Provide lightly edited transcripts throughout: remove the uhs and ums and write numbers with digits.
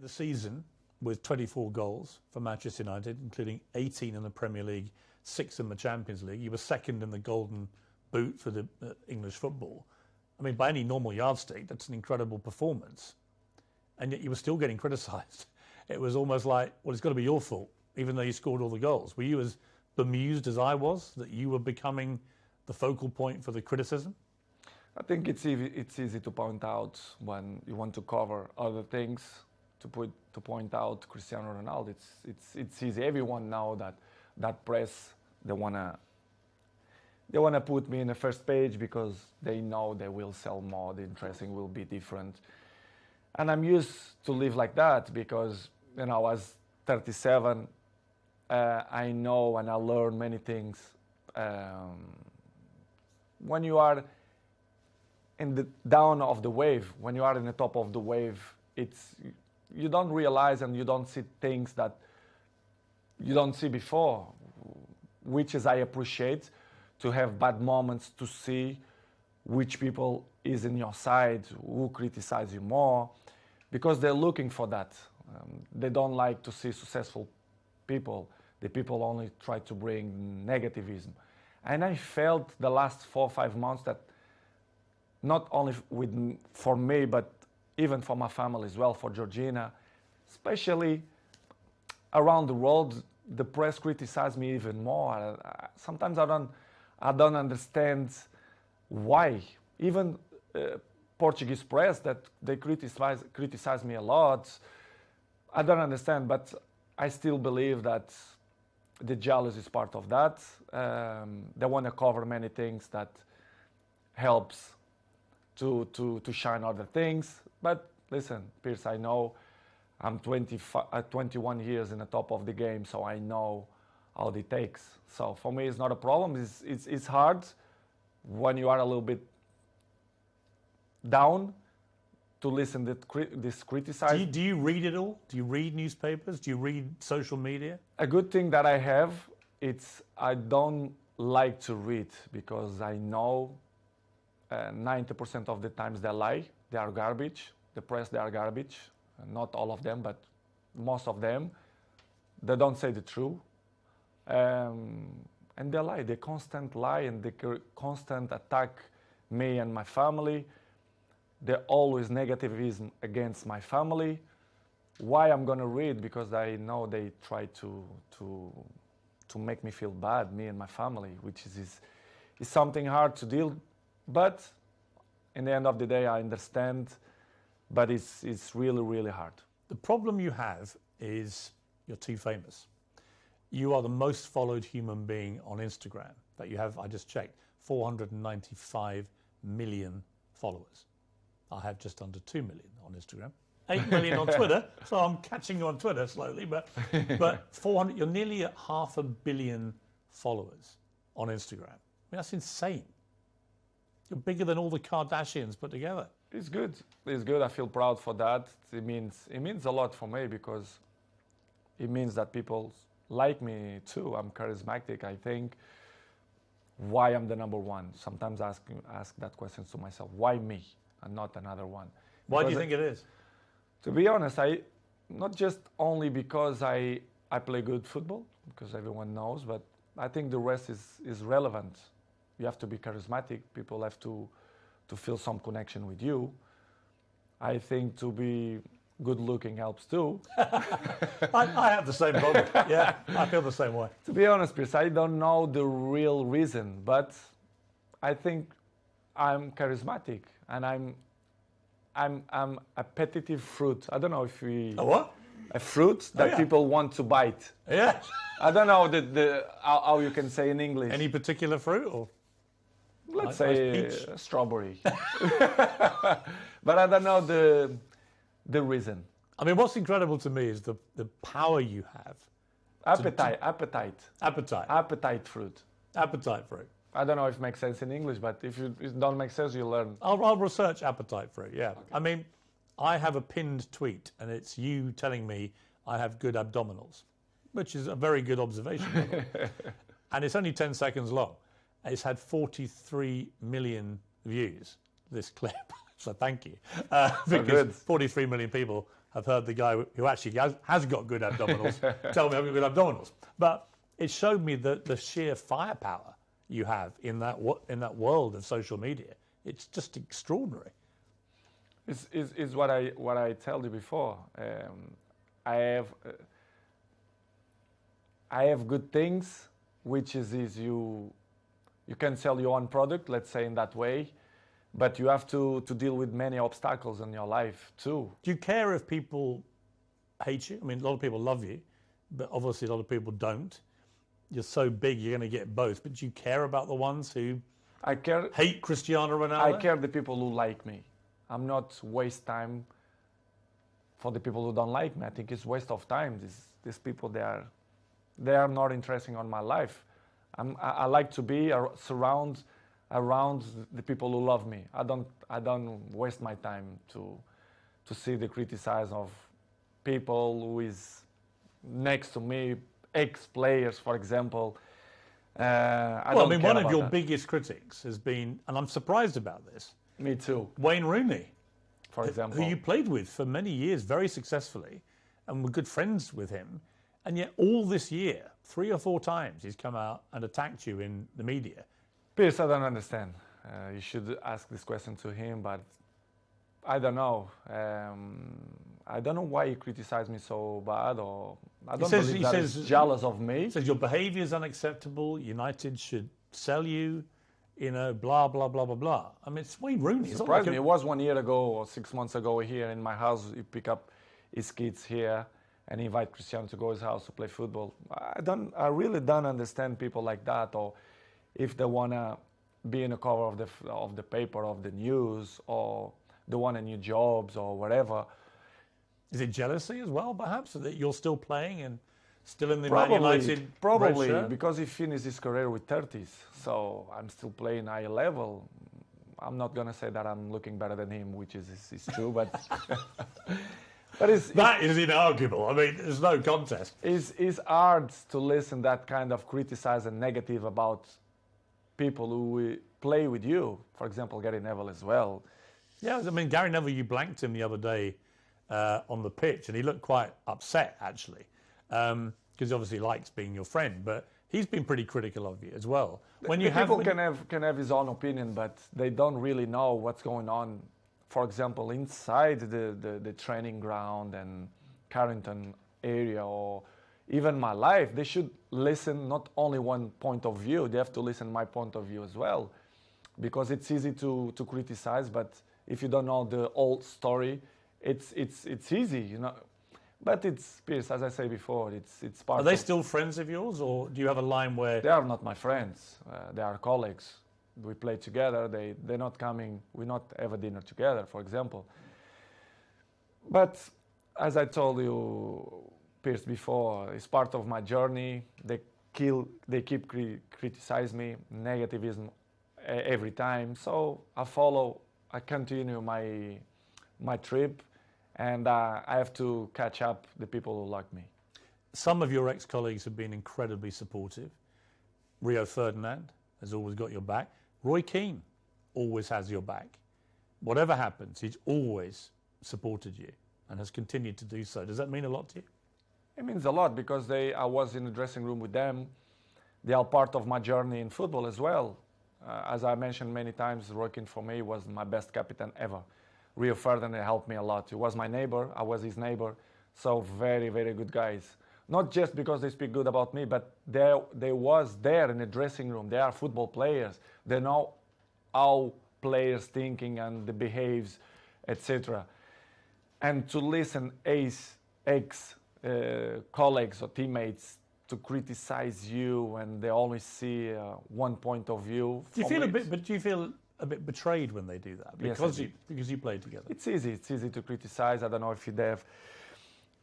the season with 24 goals for Manchester United, including 18 in the Premier League, 6 in the Champions League. You were second in the Golden Boot for the English football. I mean, by any normal yardstick, that's an incredible performance. And yet you were still getting criticised. It was almost like, well, it's got to be your fault, even though you scored all the goals. Were you as bemused as I was that you were becoming the focal point for the criticism? I think it's easy to point out when you want to cover other things, to point out Cristiano Ronaldo. It's easy. Everyone knows that press, they wanna put me in the first page because they know they will sell more, the dressing will be different. And I'm used to live like that because, I was 37, I know and I learn many things. When you are in the down of the wave, when you are in the top of the wave, you don't realize and you don't see things that you don't see before, which is I appreciate to have bad moments to see which people is in your side, who criticize you more, because they're looking for that. They don't like to see successful people. The people only try to bring negativism. And I felt the last 4 or 5 months that not only for me, but even for my family as well, for Georgina, especially around the world, the press criticize me even more. Sometimes I don't understand why. Even Portuguese press, that they criticize me a lot. I don't understand, but I still believe that the jealousy is part of that. They want to cover many things that helps to shine other things. But listen, Piers, I know I'm 21 years in the top of the game, so I know how it takes. So for me, it's not a problem. It's hard when you are a little bit down to listen to this criticism. Do you read it all? Do you read newspapers? Do you read social media? A good thing that I have, I don't like to read because I know 90% of the times they lie. They are garbage. The press, they are garbage. Not all of them, but most of them. They don't say the truth. And they lie. They constant lie and they constant attack me and my family. They're always negativism against my family. Why I'm gonna read? Because I know they try to make me feel bad, me and my family, which is something hard to deal. But in the end of the day, I understand. But it's really, really hard. The problem you have is you're too famous. You are the most followed human being on Instagram. That you have, I just checked, 495 million followers. I have just under 2 million on Instagram, 8 million on Twitter. So I'm catching you on Twitter slowly, but 400. You're nearly at 500 million followers on Instagram. I mean, that's insane. You're bigger than all the Kardashians put together. It's good. It's good. I feel proud for that. It means a lot for me because it means that people like me too. I'm charismatic. I think why I'm the number one. Sometimes I ask that question to myself. Why me and not another one? Why do you think it is? To be honest, not just only because I play good football, because everyone knows, but I think the rest is relevant. You have to be charismatic. People have to feel some connection with you. I think to be good looking helps too. I have the same problem. Yeah, I feel the same way. To be honest, Chris, I don't know the real reason, but I think I'm charismatic and I'm a petitive fruit. I don't know if we... A what? A fruit that people want to bite. Yeah. I don't know how you can say in English. Any particular fruit or? Let's say strawberry. But I don't know the reason. I mean, what's incredible to me is the power you have. Appetite fruit. Appetite fruit. I don't know if it makes sense in English, but if it don't make sense, you learn. I'll research appetite fruit, yeah. Okay. I mean, I have a pinned tweet, and it's you telling me I have good abdominals, which is a very good observation, by the way. And it's only 10 seconds long. It's had 43 million views, this clip. So thank you. Because 43 million people have heard the guy who actually has got good abdominals tell me I've got good abdominals. But it showed me the sheer firepower you have in that world of social media. It's just extraordinary. Is what I told you before. I have good things, which is you can sell your own product, let's say in that way, but you have to deal with many obstacles in your life too. Do you care if people hate you? I mean, a lot of people love you, but obviously a lot of people don't. You're so big, you're going to get both. But do you care about the ones who hate Cristiano Ronaldo? I care the people who like me. I'm not waste time for the people who don't like me. I think it's waste of time. These people, they are not interesting on my life. I like to be around the people who love me. I don't waste my time to see the criticism of people who is next to me, ex-players, for example. I mean, one of your biggest critics has been, and I'm surprised about this. Me too. Wayne Rooney, for example, who you played with for many years very successfully, and were good friends with him, and yet all this year, 3 or 4 times, he's come out and attacked you in the media. Piers, I don't understand. You should ask this question to him, but I don't know. I don't know why he criticized me so bad, or I don't believe that he's jealous of me. He says your behaviour is unacceptable. United should sell you. Blah blah blah blah blah. I mean, it's Wayne Rooney. It surprised me. It was 1 year ago or 6 months ago here in my house. He pick up his kids here and invite Cristiano to go to his house to play football. I really don't understand people like that, or if they wanna be in the cover of the paper, of the news, or they want a new jobs or whatever. Is it jealousy as well, perhaps, that you're still playing and still in the Man United? Probably, because he finished his career with 30s. So I'm still playing high level. I'm not gonna say that I'm looking better than him, which is true, but that is inarguable. I mean, there's no contest. It's hard to listen that kind of criticize and negative about people who play with you. For example, Gary Neville as well. Yeah, I mean, Gary Neville, you blanked him the other day on the pitch, and he looked quite upset, actually, because he obviously likes being your friend, but he's been pretty critical of you as well. People can have his own opinion, but they don't really know what's going on, for example, inside the training ground and Carrington area, or even my life. They should listen not only one point of view, they have to listen my point of view as well, because it's easy to criticize, but if you don't know the whole story, it's easy, you know. But it's, Piers, as I say before, it's part of... Are they still friends of yours, or do you have a line where... They are not my friends. They are colleagues. We play together. They're not coming... We not have a dinner together, for example. But as I told you, Piers, before, it's part of my journey. They keep criticize me, negativism every time. So I continue my trip, and I have to catch up the people who like me. Some of your ex-colleagues have been incredibly supportive. Rio Ferdinand has always got your back. Roy Keane always has your back. Whatever happens, he's always supported you and has continued to do so. Does that mean a lot to you? It means a lot, because I was in the dressing room with them. They are part of my journey in football as well. As I mentioned many times, Roy Keane for me was my best captain ever. Rio Ferdinand helped me a lot. He was my neighbor, I was his neighbor. So very, very good guys. Not just because they speak good about me, but they was there in the dressing room. They are football players. They know how players thinking and the behaves, etc. And to listen ex-colleagues or teammates to criticize you, and they only see one point of view. Do you feel a bit betrayed when they do that? Because you played together. It's easy to criticize. I don't know if they have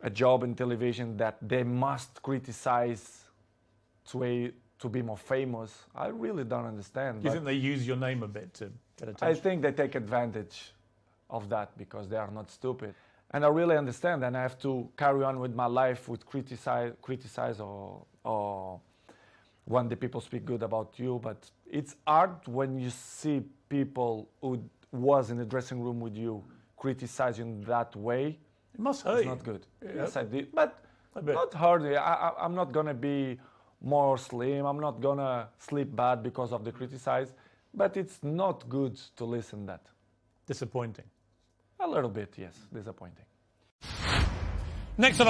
a job in television that they must criticize to be more famous. I really don't understand. Do you think they use your name a bit to get attention? I think they take advantage of that because they are not stupid. And I really understand, and I have to carry on with my life with criticize or when the people speak good about you. But it's hard when you see people who was in the dressing room with you criticize you in that way. It must hurt It's you. not good. Yeah. Yes, I did, but A bit. not hard. I'm not gonna be more slim. I'm not gonna sleep bad because of the criticize. But it's not good to listen that. Disappointing. A little bit, yes, disappointing. Next on